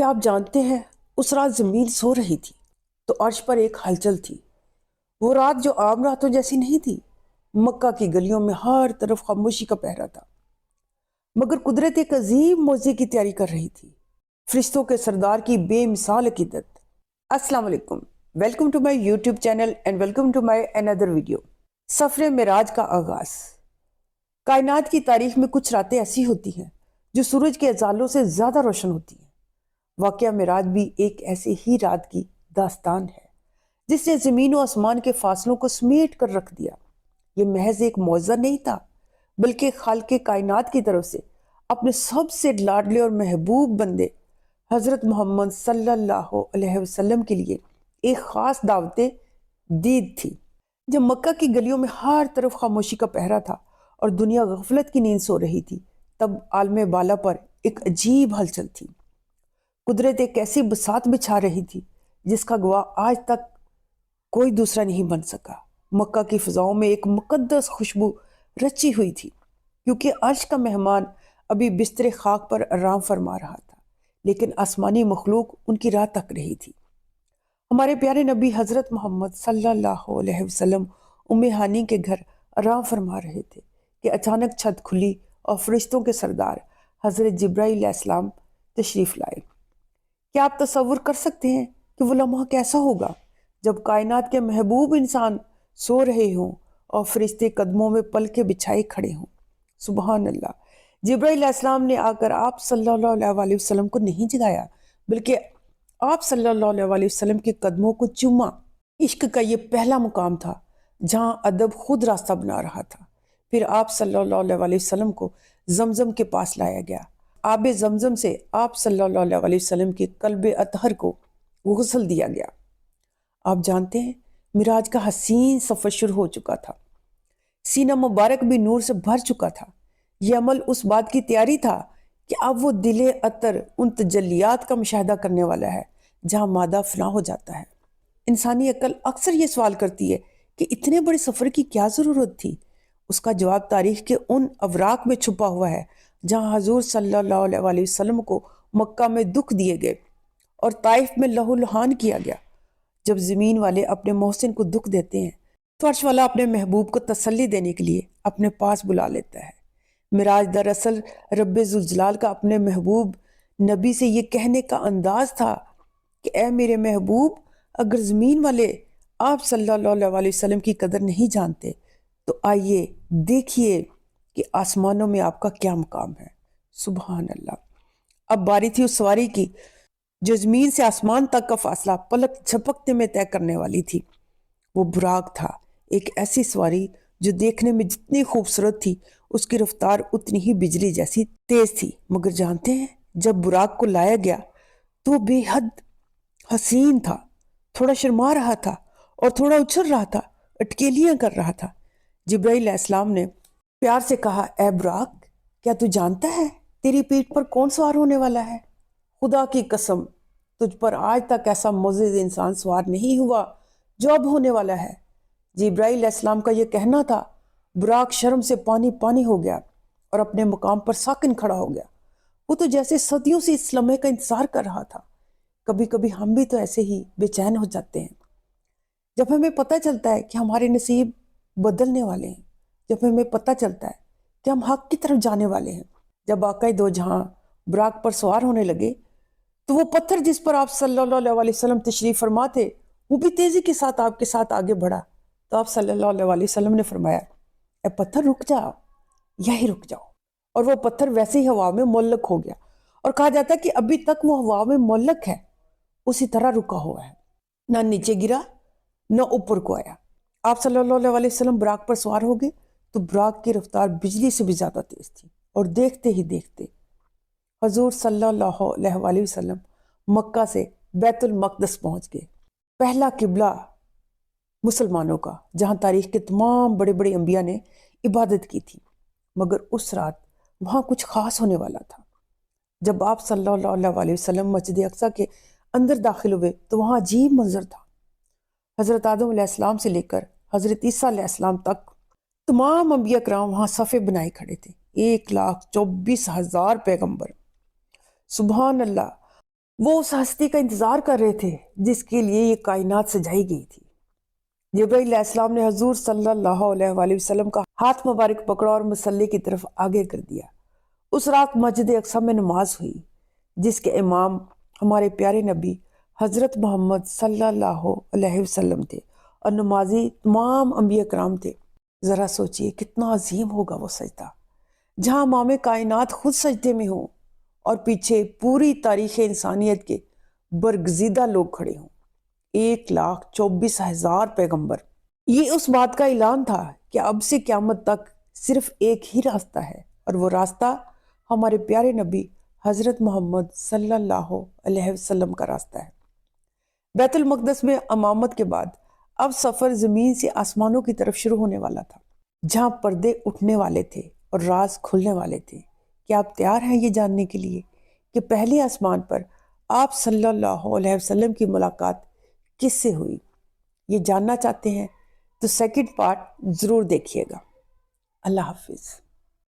کیا آپ جانتے ہیں اس رات زمین سو رہی تھی تو عرش پر ایک ہلچل تھی۔ وہ رات جو عام راتوں جیسی نہیں تھی۔ مکہ کی گلیوں میں ہر طرف خاموشی کا پہرا تھا، مگر قدرت ایک عظیم موضوع کی تیاری کر رہی تھی، فرشتوں کے سردار کی بے مثال عقیدت۔ السلام علیکم، welcome to my YouTube channel and welcome to my اندر ویڈیو۔ سفر معراج کا آغاز۔ کائنات کی تاریخ میں کچھ راتیں ایسی ہوتی ہیں جو سورج کے اجالوں سے زیادہ روشن ہوتی ہیں۔ واقعہ معراج بھی ایک ایسے ہی رات کی داستان ہے جس نے زمین و آسمان کے فاصلوں کو سمیٹ کر رکھ دیا۔ یہ محض ایک معجزہ نہیں تھا، بلکہ خالق کائنات کی طرف سے اپنے سب سے لاڈلے اور محبوب بندے حضرت محمد صلی اللہ علیہ وسلم کے لیے ایک خاص دعوت دید تھی۔ جب مکہ کی گلیوں میں ہر طرف خاموشی کا پہرا تھا اور دنیا غفلت کی نیند سو رہی تھی، تب عالم بالا پر ایک عجیب ہلچل تھی۔ قدرت ایک ایسی بساط بچھا رہی تھی جس کا گواہ آج تک کوئی دوسرا نہیں بن سکا۔ مکہ کی فضاؤں میں ایک مقدس خوشبو رچی ہوئی تھی، کیونکہ عرش کا مہمان ابھی بستر خاک پر آرام فرما رہا تھا، لیکن آسمانی مخلوق ان کی راہ تک رہی تھی۔ ہمارے پیارے نبی حضرت محمد صلی اللہ علیہ وسلم ام ہانی کے گھر آرام فرما رہے تھے کہ اچانک چھت کھلی اور فرشتوں کے سردار حضرت جبرائیل علیہ السلام تشریف لائے۔ کیا آپ تصور کر سکتے ہیں کہ وہ لمحہ کیسا ہوگا جب کائنات کے محبوب انسان سو رہے ہوں اور فرشتے قدموں میں پلکیں بچھائے کھڑے ہوں؟ سبحان اللہ! جبرائیل علیہ السلام نے آ کر آپ صلی اللہ علیہ وسلم کو نہیں جگایا، بلکہ آپ صلی اللہ علیہ وسلم کے قدموں کو چوما۔ عشق کا یہ پہلا مقام تھا جہاں ادب خود راستہ بنا رہا تھا۔ پھر آپ صلی اللہ علیہ وسلم کو زمزم کے پاس لایا گیا۔ آب زمزم سے آپ صلی اللہ علیہ وسلم کے قلب اطہر کو غسل دیا گیا۔ آپ جانتے ہیں معراج کا حسین سفر شروع ہو چکا تھا، سینہ مبارک بھی نور سے بھر چکا تھا۔ یہ عمل اس بات کی تیاری تھا کہ اب وہ دل اطہر ان تجلیات کا مشاہدہ کرنے والا ہے جہاں مادہ فنا ہو جاتا ہے۔ انسانی عقل اکثر یہ سوال کرتی ہے کہ اتنے بڑے سفر کی کیا ضرورت تھی؟ اس کا جواب تاریخ کے ان اوراق میں چھپا ہوا ہے جہاں حضور صلی اللہ علیہ وسلم کو مکہ میں دکھ دیے گئے اور طائف میں لہو لہان کیا گیا۔ جب زمین والے اپنے محسن کو دکھ دیتے ہیں تو عرش والا اپنے محبوب کو تسلی دینے کے لیے اپنے پاس بلا لیتا ہے۔ معراج دراصل رب ذوالجلال کا اپنے محبوب نبی سے یہ کہنے کا انداز تھا کہ اے میرے محبوب، اگر زمین والے آپ صلی اللہ علیہ وسلم کی قدر نہیں جانتے تو آئیے دیکھیے کہ آسمانوں میں آپ کا کیا مقام ہے۔ سبحان اللہ! اب باری تھی اس سواری کی جو زمین سے آسمان تک کا فاصلہ پلک جھپکنے میں طے کرنے والی تھی۔ وہ براق تھا، ایک ایسی سواری جو دیکھنے میں جتنی خوبصورت تھی اس کی رفتار اتنی ہی بجلی جیسی تیز تھی۔ مگر جانتے ہیں جب براق کو لایا گیا تو وہ بے حد حسین تھا، تھوڑا شرما رہا تھا اور تھوڑا اچھل رہا تھا، اٹکیلیاں کر رہا تھا۔ جبرائیل علیہ السلام نے پیار سے کہا، اے براق، کیا تو جانتا ہے تیری پیٹھ پر کون سوار ہونے والا ہے؟ خدا کی قسم، تجھ پر آج تک ایسا معزز انسان سوار نہیں ہوا جو اب ہونے والا ہے۔ جبرائیل علیہ السلام کا یہ کہنا تھا، براق شرم سے پانی پانی ہو گیا اور اپنے مقام پر ساکن کھڑا ہو گیا۔ وہ تو جیسے صدیوں سے اس لمحے کا انتظار کر رہا تھا۔ کبھی کبھی ہم بھی تو ایسے ہی بے چین ہو جاتے ہیں جب ہمیں پتہ چلتا ہے کہ ہمارے نصیب بدلنے والے ہیں، جب ہمیں پتہ چلتا ہے کہ ہم حق کی طرف جانے والے ہیں۔ جب آقا دو جہاں براق پر سوار ہونے لگے تو وہ پتھر جس پر آپ صلی اللہ علیہ وسلم تشریف فرما تھے وہ بھی تیزی کے ساتھ آپ کے ساتھ آگے بڑھا۔ تو آپ صلی اللہ علیہ وسلم نے فرمایا، اے پتھر رک جاؤ، یہی رک جاؤ۔ اور وہ پتھر ویسے ہی ہوا میں معلق ہو گیا، اور کہا جاتا ہے کہ ابھی تک وہ ہوا میں معلق ہے، اسی طرح رکا ہوا ہے، نہ نیچے گرا نہ اوپر کو آیا۔ آپ صلی اللہ علیہ وسلم براق پر سوار ہو گئے تو براق کی رفتار بجلی سے بھی زیادہ تیز تھی، اور دیکھتے ہی دیکھتے حضور صلی اللہ علیہ وسلم مکہ سے بیت المقدس پہنچ گئے، پہلا قبلہ مسلمانوں کا، جہاں تاریخ کے تمام بڑے بڑے انبیاء نے عبادت کی تھی۔ مگر اس رات وہاں کچھ خاص ہونے والا تھا۔ جب آپ صلی اللہ علیہ وسلم مسجد اقصیٰ کے اندر داخل ہوئے تو وہاں عجیب منظر تھا۔ حضرت آدم علیہ السلام سے لے کر حضرت عیسیٰ علیہ السلام تک تمام انبیاء کرام وہاں صفے بنائے کھڑے تھے، 1,24,000 پیغمبر۔ سبحان اللہ! وہ اس ہستی کا انتظار کر رہے تھے جس کے لیے یہ کائنات سجائی گئی تھی۔ جبرائیل علیہ السلام نے حضور صلی اللہ علیہ وآلہ وسلم کا ہاتھ مبارک پکڑا اور مصلی کی طرف آگے کر دیا۔ اس رات مسجد اقصی میں نماز ہوئی جس کے امام ہمارے پیارے نبی حضرت محمد صلی اللہ علیہ وسلم تھے اور نمازی تمام انبیاء کرام تھے۔ ذرا سوچئے کتنا عظیم ہوگا وہ سجدہ، جہاں امام کائنات خود سجدے میں ہوں اور پیچھے پوری تاریخ انسانیت کے برگزیدہ لوگ کھڑے ہوں، 1,24,000 پیغمبر۔ یہ اس بات کا اعلان تھا کہ اب سے قیامت تک صرف ایک ہی راستہ ہے، اور وہ راستہ ہمارے پیارے نبی حضرت محمد صلی اللہ علیہ وسلم کا راستہ ہے۔ بیت المقدس میں امامت کے بعد اب سفر زمین سے آسمانوں کی طرف شروع ہونے والا تھا، جہاں پردے اٹھنے والے تھے اور راز کھلنے والے تھے۔ کیا آپ تیار ہیں یہ جاننے کے لیے کہ پہلے آسمان پر آپ صلی اللہ علیہ وسلم کی ملاقات کس سے ہوئی؟ یہ جاننا چاہتے ہیں تو سیکنڈ پارٹ ضرور دیکھیے گا۔ اللہ حافظ۔